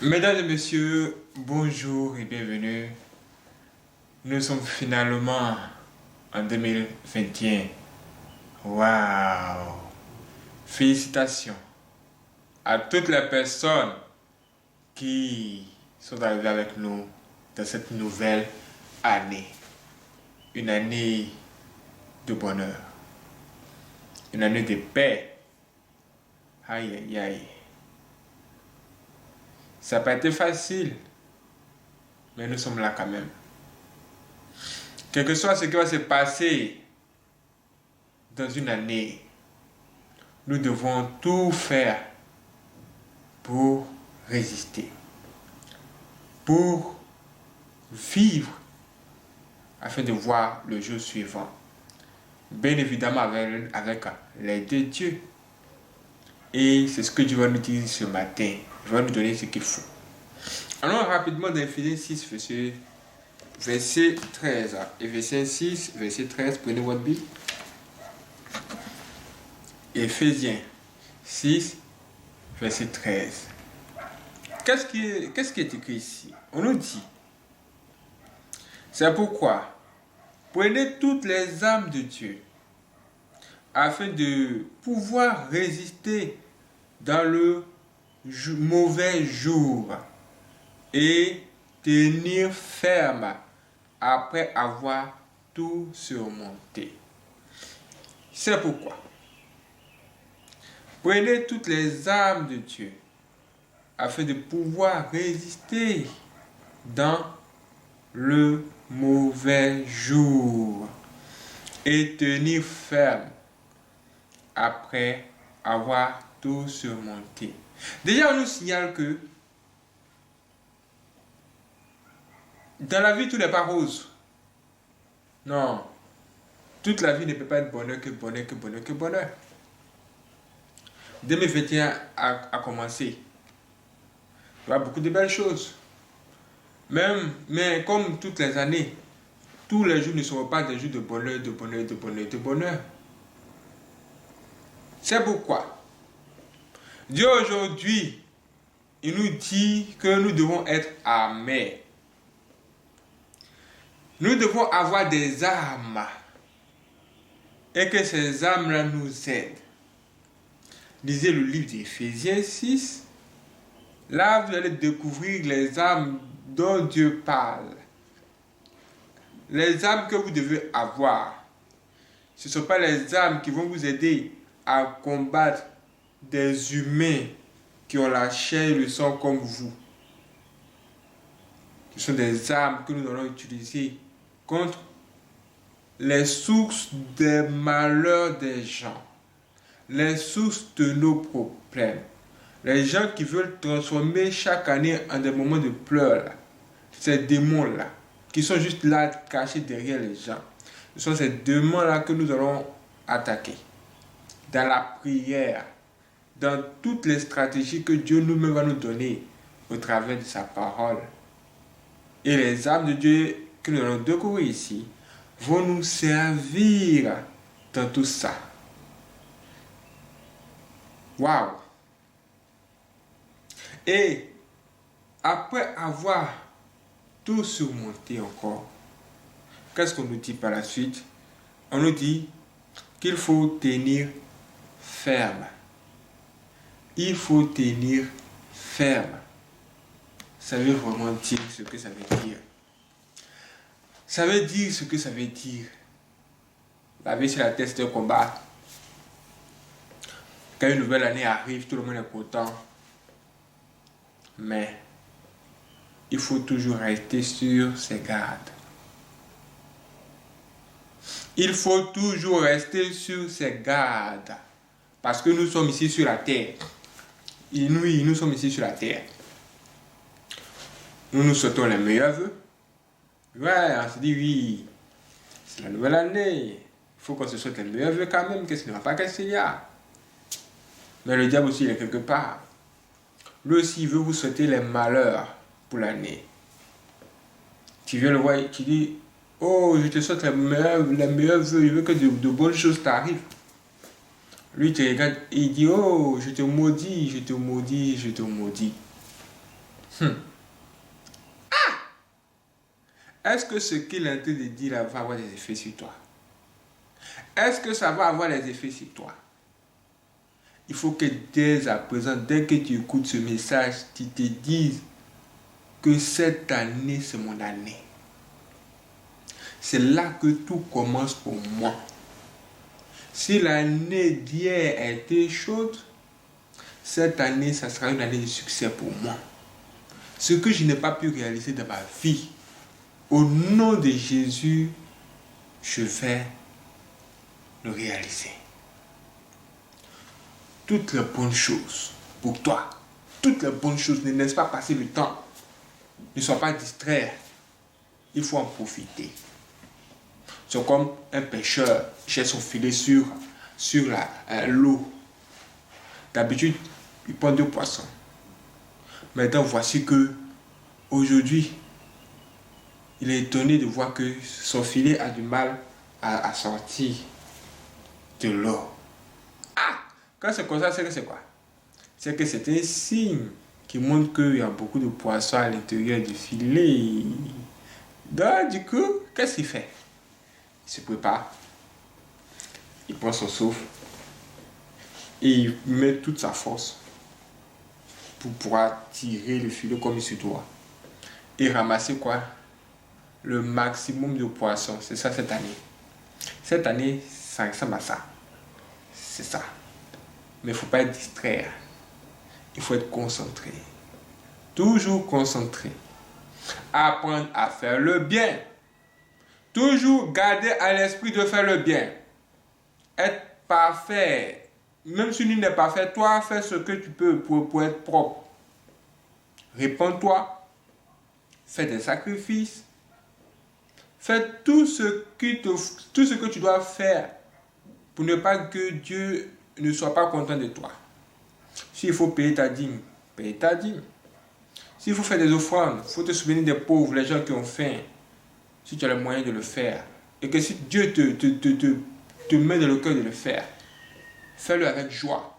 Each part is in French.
Mesdames et messieurs, bonjour et bienvenue. Nous sommes finalement en 2021. Waouh! Félicitations à toutes les personnes qui sont arrivées avec nous dans cette nouvelle année. Une année de bonheur. Une année de paix. Aïe, aïe, aïe. Ça n'a pas été facile, mais nous sommes là quand même. Quel que soit ce qui va se passer dans une année, nous devons tout faire pour résister, pour vivre afin de voir le jour suivant. Bien évidemment avec l'aide de Dieu. Et c'est ce que Dieu va nous dire ce matin. Il va nous donner ce qu'il faut. Allons rapidement dans Éphésiens 6, verset 13. Éphésiens 6, verset 13, prenez votre Bible. Éphésiens 6, verset 13. Qu'est-ce qui est écrit ici? On nous dit, c'est pourquoi prenez toutes les âmes de Dieu afin de pouvoir résister dans le mauvais jour et tenir ferme après avoir tout surmonté. C'est pourquoi prenez toutes les armes de Dieu afin de pouvoir résister dans le mauvais jour et tenir ferme après avoir tout surmonté. Déjà, on nous signale que dans la vie, tout n'est pas rose. Non. Toute la vie ne peut pas être bonheur que bonheur, que bonheur, que bonheur. 2021 a commencé. Il y a beaucoup de belles choses. Mais comme toutes les années, tous les jours ne seront pas des jours de bonheur, de bonheur, de bonheur, de bonheur. C'est pourquoi Dieu aujourd'hui, il nous dit que nous devons être armés. Nous devons avoir des armes et que ces armes-là nous aident. Lisez le livre d'Éphésiens 6. Là, vous allez découvrir les armes dont Dieu parle. Les armes que vous devez avoir. Ce ne sont pas les armes qui vont vous aider à combattre des humains qui ont la chair et le sang comme vous. Ce sont des armes que nous allons utiliser contre les sources des malheurs des gens, les sources de nos problèmes, les gens qui veulent transformer chaque année en des moments de pleurs, là. Ces démons-là, qui sont juste là, cachés derrière les gens. Ce sont ces démons-là que nous allons attaquer dans la prière, dans toutes les stratégies que Dieu nous-mêmes va nous donner au travers de sa parole. Et les armes de Dieu que nous allons découvrir ici vont nous servir dans tout ça. Waouh! Et après avoir tout surmonté encore, qu'est-ce qu'on nous dit par la suite? On nous dit qu'il faut tenir ferme. Il faut tenir ferme. Ça veut vraiment dire ce que ça veut dire. Ça veut dire ce que ça veut dire. La vie sur la terre, c'est un combat. Quand une nouvelle année arrive, tout le monde est content. Mais il faut toujours rester sur ses gardes. Il faut toujours rester sur ses gardes. Parce que nous sommes ici sur la terre. Et nous sommes ici sur la terre. Nous nous souhaitons les meilleurs vœux. Ouais, on se dit oui, c'est la nouvelle année. Il faut qu'on se souhaite les meilleurs vœux quand même, qu'est-ce qu'il n'y a pas, qu'est-ce qu'il y a. Mais le diable aussi, il est quelque part. Lui aussi, il veut vous souhaiter les malheurs pour l'année. Tu viens le voir, tu dis, oh, je te souhaite les meilleurs vœux, je veux que de bonnes choses t'arrivent. Lui, te regarde et il dit, oh, je te maudis, je te maudis, je te maudis. Est-ce que ce qu'il est en train de dire là va avoir des effets sur toi? Est-ce que ça va avoir des effets sur toi? Il faut que dès à présent, dès que tu écoutes ce message, tu te dises que cette année, c'est mon année. C'est là que tout commence pour moi. Si l'année d'hier a été chaude, cette année, ça sera une année de succès pour moi. Ce que je n'ai pas pu réaliser dans ma vie, au nom de Jésus, je vais le réaliser. Toutes les bonnes choses pour toi, toutes les bonnes choses, ne laisse pas passer le temps. Ne sois pas distrait. Il faut en profiter. C'est comme un pêcheur jette son filet sur l'eau. D'habitude, il prend 2 poissons. Maintenant, voici que aujourd'hui, il est étonné de voir que son filet a du mal à sortir de l'eau. Ah! Quand c'est comme ça, c'est que c'est quoi? C'est que c'est un signe qui montre qu'il y a beaucoup de poissons à l'intérieur du filet. Donc, du coup, qu'est-ce qu'il fait? Il se prépare, il prend son souffle et il met toute sa force pour pouvoir tirer le filet comme il se doit et ramasser quoi? Le maximum de poissons. C'est ça cette année. Cette année, ça ressemble à ça. C'est ça. Mais il ne faut pas être distrait. Il faut être concentré. Toujours concentré. Apprendre à faire le bien. Toujours garder à l'esprit de faire le bien. Être parfait. Même si nul n'est parfait, toi, fais ce que tu peux pour être propre. Répands-toi. Fais des sacrifices. Fais tout ce que tu dois faire pour ne pas que Dieu ne soit pas content de toi. S'il faut payer ta dîme, paye ta dîme. S'il faut faire des offrandes, il faut te souvenir des pauvres, les gens qui ont faim. Si tu as le moyen de le faire. Et que si Dieu te met dans le cœur de le faire, fais-le avec joie.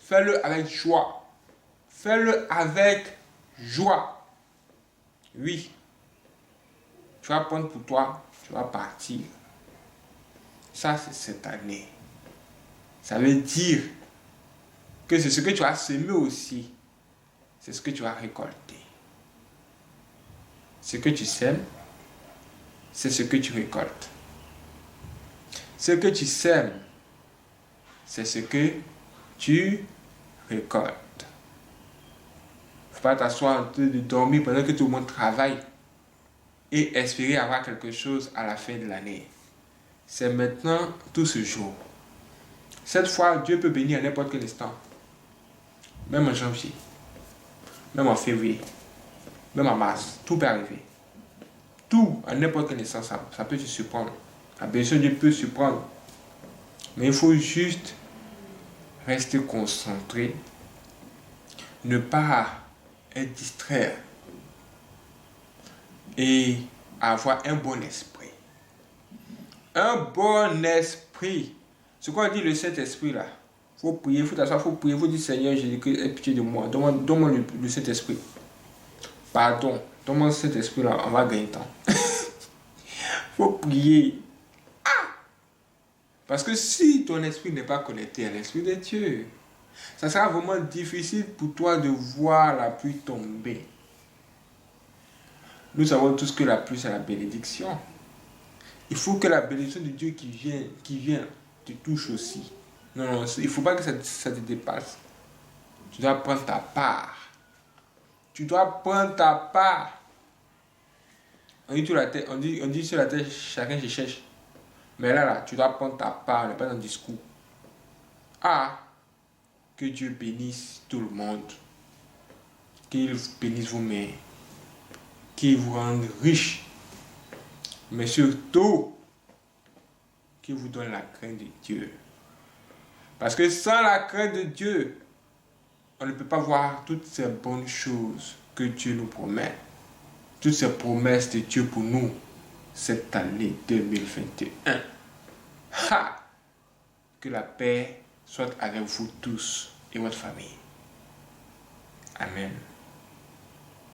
Fais-le avec joie. Fais-le avec joie. Oui. Tu vas prendre pour toi, tu vas partir. Ça, c'est cette année. Ça veut dire que c'est ce que tu as semé aussi. C'est ce que tu vas récolter. Ce que tu sèmes, c'est ce que tu récoltes. Ce que tu sèmes, c'est ce que tu récoltes. Il ne faut pas t'asseoir en train de dormir pendant que tout le monde travaille et espérer avoir quelque chose à la fin de l'année. C'est maintenant, tout ce jour. Cette fois, Dieu peut bénir à n'importe quel instant. Même en janvier, même en février, même en mars, tout peut arriver. Tout, à n'importe quel instant, ça peut te surprendre. La bénédiction de Dieu peut surprendre. Mais il faut juste rester concentré, ne pas être distrait et avoir un bon esprit. Un bon esprit. Ce qu'on dit le Saint-Esprit là. Il faut prier, il faut t'asseoir, il faut prier, il faut dire Seigneur Jésus-Christ, aie pitié de moi. Donne-moi le Saint-Esprit. Pardon, donne-moi le Saint-Esprit là, on va gagner temps. Il faut prier. Parce que si ton esprit n'est pas connecté à l'Esprit de Dieu, ça sera vraiment difficile pour toi de voir la pluie tomber. Nous savons tous que la pluie, c'est la bénédiction. Il faut que la bénédiction de Dieu qui vient te touche aussi. Non, il ne faut pas que ça te dépasse. Tu dois prendre ta part. Tu dois prendre ta part. On dit sur la terre, chacun se cherche. Mais là, tu dois prendre ta part, n'est pas dans le discours. Que Dieu bénisse tout le monde. Qu'il bénisse vos mains. Qu'il vous rende riche. Mais surtout, qu'il vous donne la crainte de Dieu. Parce que sans la crainte de Dieu, on ne peut pas voir toutes ces bonnes choses que Dieu nous promet. Toutes ces promesses de Dieu pour nous cette année 2021. Que la paix soit avec vous tous et votre famille. Amen.